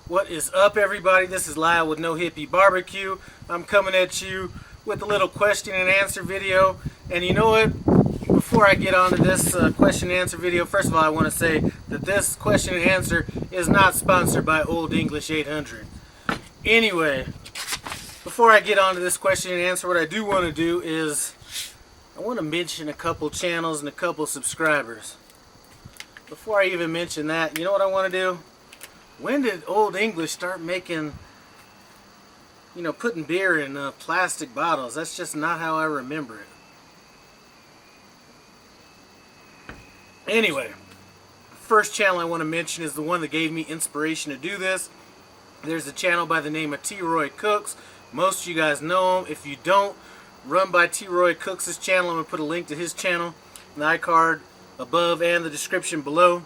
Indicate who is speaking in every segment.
Speaker 1: What is up, everybody? This is Lyle with No Hippie Barbecue. I'm coming at you with a little question and answer video. And you know what? Before I get on to this question and answer video, first of all, I want to say that this question and answer is not sponsored by Old English 800. Anyway, before I get on to this question and answer, what I do want to do is I want to mention a couple channels and a couple subscribers. Before I even mention that, you know what I want to do? When did Old English start making, putting beer in plastic bottles? That's just not how I remember it. Anyway, first channel I want to mention is the one that gave me inspiration to do this. There's a channel by the name of T. Roy Cooks. Most of you guys know him. If you don't, run by T. Roy Cooks' channel. I'm going to put a link to his channel in the iCard above and the description below.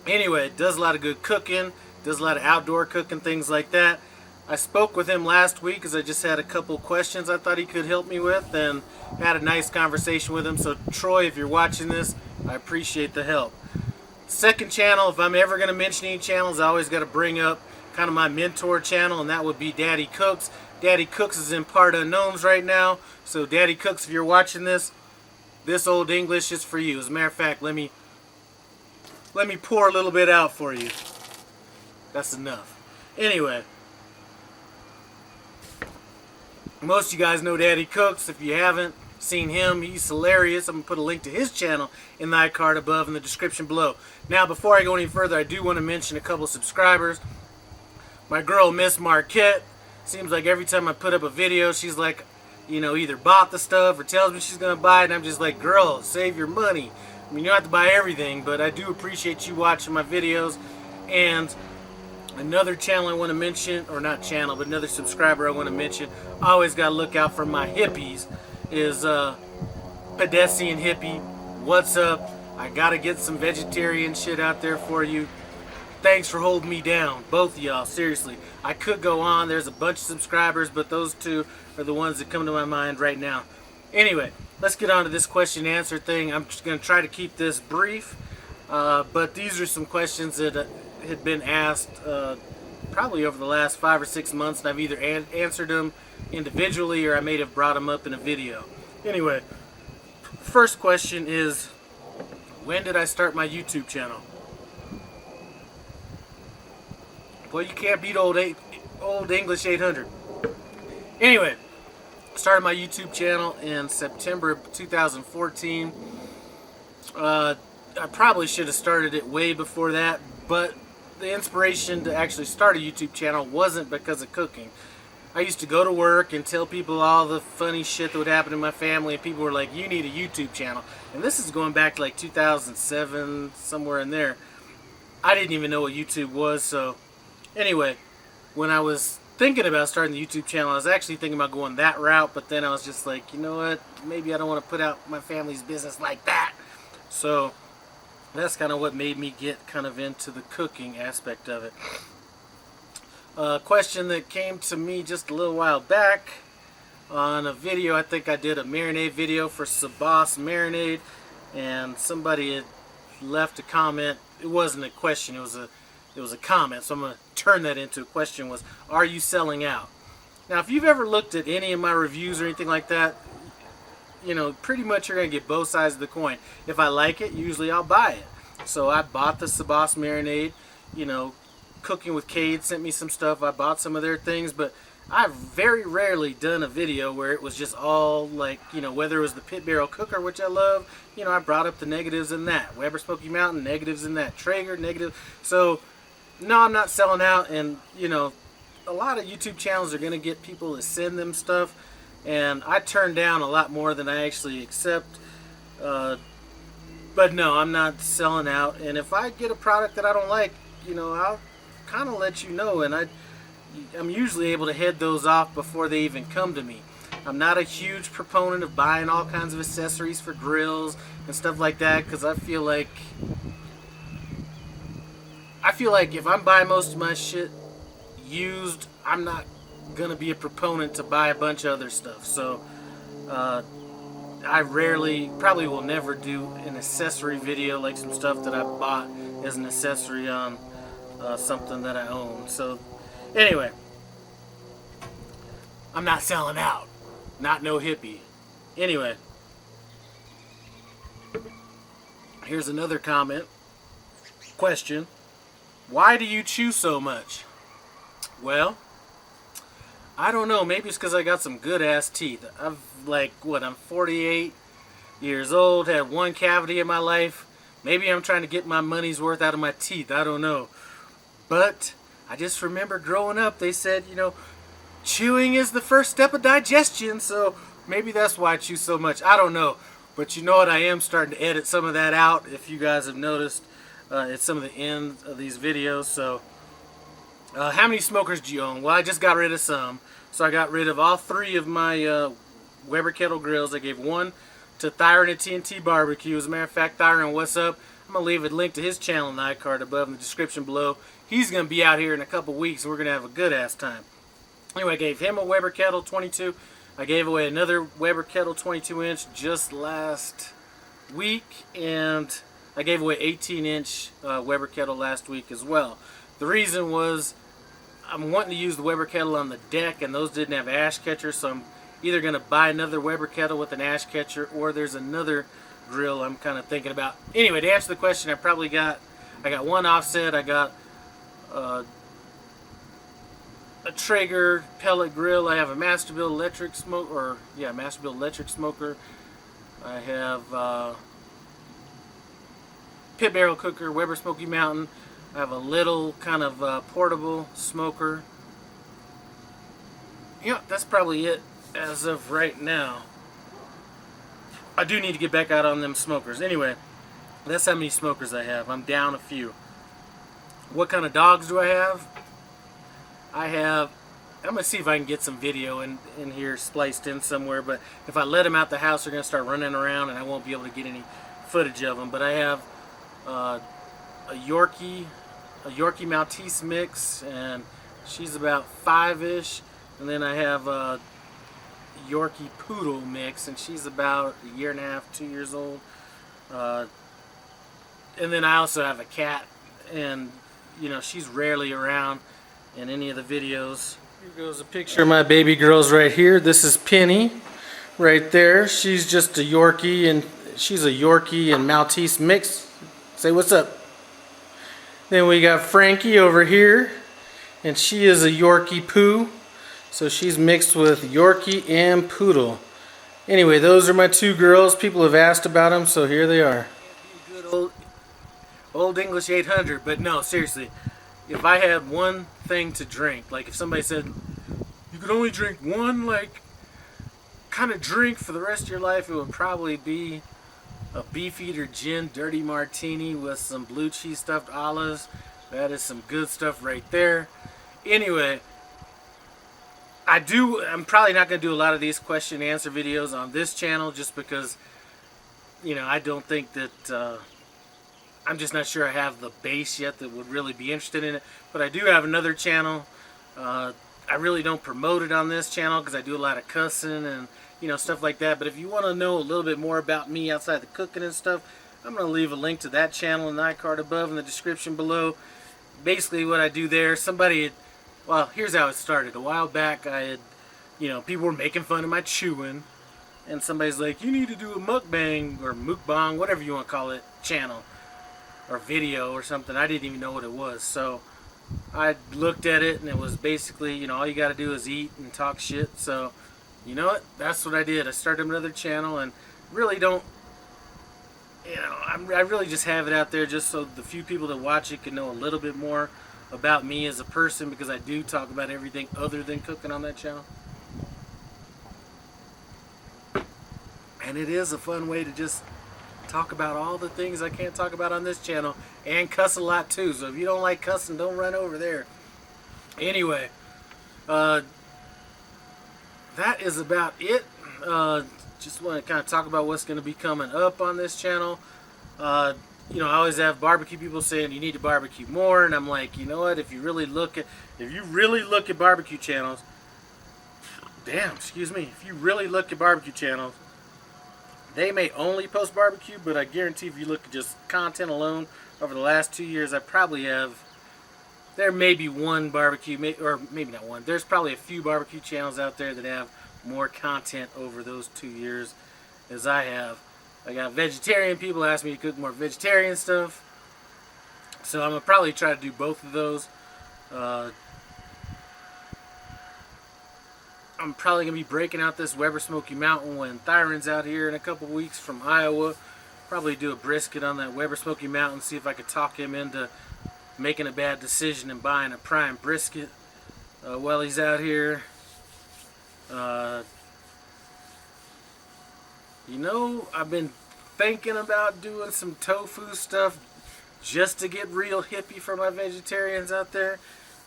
Speaker 1: Anyway, it does a lot of good cooking. Does a lot of outdoor cooking, things like that. I spoke with him last week because I just had a couple questions I thought he could help me with, and had a nice conversation with him. So Troy, if you're watching this, I appreciate the help. Second channel, if I'm ever going to mention any channels, I always got to bring up kind of my mentor channel, and that would be Daddy Cooks. Daddy Cooks is in Part Unknowns right now. So Daddy Cooks, if you're watching this Old English is for you. As a matter of fact, let me pour a little bit out for you. That's enough. Anyway, most of you guys know Daddy Cooks. If you haven't seen him, he's hilarious. I'm going to put a link to his channel in the iCard above in the description below. Now, before I go any further, I do want to mention a couple subscribers. My girl, Miss Marquette, seems like every time I put up a video, she's like, either bought the stuff or tells me she's going to buy it, and I'm just like, girl, save your money. I mean, you don't have to buy everything, but I do appreciate you watching my videos. And another channel I want to mention, or not channel, but another subscriber I want to mention, I always got to look out for my hippies, is Pedestrian Hippie. What's up? I got to get some vegetarian shit out there for you. Thanks for holding me down, both of y'all, seriously. I could go on, there's a bunch of subscribers, but those two are the ones that come to my mind right now. Anyway, let's get on to this question and answer thing. I'm just going to try to keep this brief, but these are some questions that had been asked probably over the last 5 or 6 months, and I've either answered them individually or I may have brought them up in a video. Anyway, first question is, when did I start my YouTube channel? Well, you can't beat Old English 800. Anyway, I started my YouTube channel in September of 2014. I probably should have started it way before that, but the inspiration to actually start a YouTube channel wasn't because of cooking. I used to go to work and tell people all the funny shit that would happen in my family, and people were like, you need a YouTube channel. And this is going back to like 2007, somewhere in there. I didn't even know what YouTube was, so anyway, when I was thinking about starting the YouTube channel, I was actually thinking about going that route, but then I was just like, you know what, maybe I don't want to put out my family's business like that. So that's kind of what made me get kind of into the cooking aspect of it. A question that came to me just a little while back on a video, I think I did a marinade video for Sabas Marinade, and somebody had left a comment. It wasn't a question, it was a comment, so I'm going to turn that into a question. Was, are you selling out? Now, if you've ever looked at any of my reviews or anything like that, pretty much you're going to get both sides of the coin. If I like it, usually I'll buy it. So I bought the Sabas Marinade. Cooking with Cade sent me some stuff. I bought some of their things, but I've very rarely done a video where it was just all like, whether it was the Pit Barrel Cooker, which I love, I brought up the negatives in that. Weber Smoky Mountain, negatives in that. Traeger, negative. So no, I'm not selling out, and a lot of YouTube channels are going to get people to send them stuff, and I turn down a lot more than I actually accept, but no, I'm not selling out. And if I get a product that I don't like, I'll kind of let you know, and I'm usually able to head those off before they even come to me. I'm not a huge proponent of buying all kinds of accessories for grills and stuff like that, because I feel like if I'm buying most of my shit used, I'm not gonna be a proponent to buy a bunch of other stuff. So I rarely, probably will never do an accessory video, like some stuff that I bought as an accessory on something that I own. So anyway, I'm not selling out. Not no hippie. Anyway, here's another comment. Question. Why do you chew so much? Well, I don't know. Maybe it's because I got some good ass teeth. I'm 48 years old, had one cavity in my life. Maybe I'm trying to get my money's worth out of my teeth. I don't know. But I just remember growing up, they said, chewing is the first step of digestion. So maybe that's why I chew so much. I don't know. But you know what? I am starting to edit some of that out. If you guys have noticed, at some of the ends of these videos. So how many smokers do you own? Well, I just got rid of some. So I got rid of all 3 of my Weber kettle grills. I gave one to Thyron at TNT Barbecue. As a matter of fact, Thyron, what's up? I'm going to leave a link to his channel in the iCard above in the description below. He's going to be out here in a couple weeks, and we're going to have a good-ass time. Anyway, I gave him a Weber kettle 22. I gave away another Weber kettle 22-inch just last week, and I gave away 18-inch Weber kettle last week as well. The reason was I'm wanting to use the Weber kettle on the deck, and those didn't have ash catchers, so I'm either going to buy another Weber kettle with an ash catcher, or there's another grill I'm kind of thinking about. Anyway, to answer the question, I got one offset. I got a Traeger pellet grill. I have a Masterbuilt electric smoker. Masterbuilt electric smoker. I have pit barrel cooker, Weber Smoky Mountain. I have a little kind of portable smoker. Yeah, that's probably it as of right now. I do need to get back out on them smokers. Anyway, that's how many smokers I have. I'm down a few. What kind of dogs do I have? I'm going to see if I can get some video in here spliced in somewhere, but if I let them out the house, they're going to start running around and I won't be able to get any footage of them. But I have a Yorkie Maltese mix, and she's about 5-ish. And then I have a Yorkie Poodle mix, and she's about 1.5, 2 years old. And then I also have a cat, and she's rarely around in any of the videos. Here goes a picture of my baby girls right here. This is Penny right there. She's just a Yorkie, and she's a Yorkie and Maltese mix. Say what's up. Then we got Frankie over here, and she is a Yorkie Poo. So she's mixed with Yorkie and Poodle. Anyway, those are my 2 girls. People have asked about them, so here they are. Good old English 800, but no, seriously. If I had one thing to drink, like if somebody said you could only drink one kind of drink for the rest of your life, it would probably be a Beefeater Gin Dirty Martini with some blue cheese stuffed olives. That is some good stuff right there. Anyway, I'm probably not going to do a lot of these question and answer videos on this channel just because, I don't think that, I'm just not sure I have the base yet that would really be interested in it. But I do have another channel. I really don't promote it on this channel because I do a lot of cussing and stuff like that. But if you want to know a little bit more about me outside the cooking and stuff, I'm going to leave a link to that channel in the iCard above in the description below. Basically what I do there, here's how it started. A while back I had, people were making fun of my chewing, and somebody's like, you need to do a mukbang or mukbang, whatever you want to call it, channel or video or something. I didn't even know what it was. So I looked at it, and it was basically, all you got to do is eat and talk shit. So you know what? That's what I did. I started another channel, and really don't, I really just have it out there just so the few people that watch it can know a little bit more about me as a person, because I do talk about everything other than cooking on that channel. And it is a fun way to just talk about all the things I can't talk about on this channel, and cuss a lot too. So if you don't like cussing, don't run over there. Anyway, that is about it. Just want to kind of talk about what's going to be coming up on this channel. I always have barbecue people saying you need to barbecue more, and I'm like, you know what? If you really look at barbecue channels, if you really look at barbecue channels, they may only post barbecue, but I guarantee if you look at just content alone over the last 2 years, I probably have there may be one barbecue, or maybe not one. There's probably a few barbecue channels out there that have more content over those 2 years as I have. I got vegetarian people ask me to cook more vegetarian stuff, so I'm gonna probably try to do both of those. I'm probably gonna be breaking out this Weber Smoky Mountain when Thyron's out here in a couple weeks from Iowa. Probably do a brisket on that Weber Smoky Mountain, see if I could talk him into making a bad decision and buying a prime brisket while he's out here. You know, I've been thinking about doing some tofu stuff just to get real hippie for my vegetarians out there.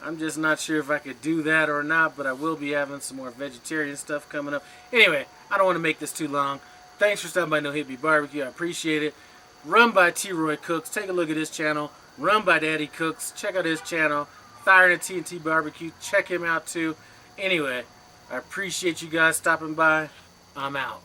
Speaker 1: I'm just not sure if I could do that or not, but I will be having some more vegetarian stuff coming up. Anyway, I don't want to make this too long. Thanks for stopping by No Hippie Barbecue. I appreciate it. Run by T-Roy Cooks. Take a look at his channel. Run by Daddy Cooks. Check out his channel. Thyron at TNT Barbecue. Check him out too. Anyway, I appreciate you guys stopping by. I'm out.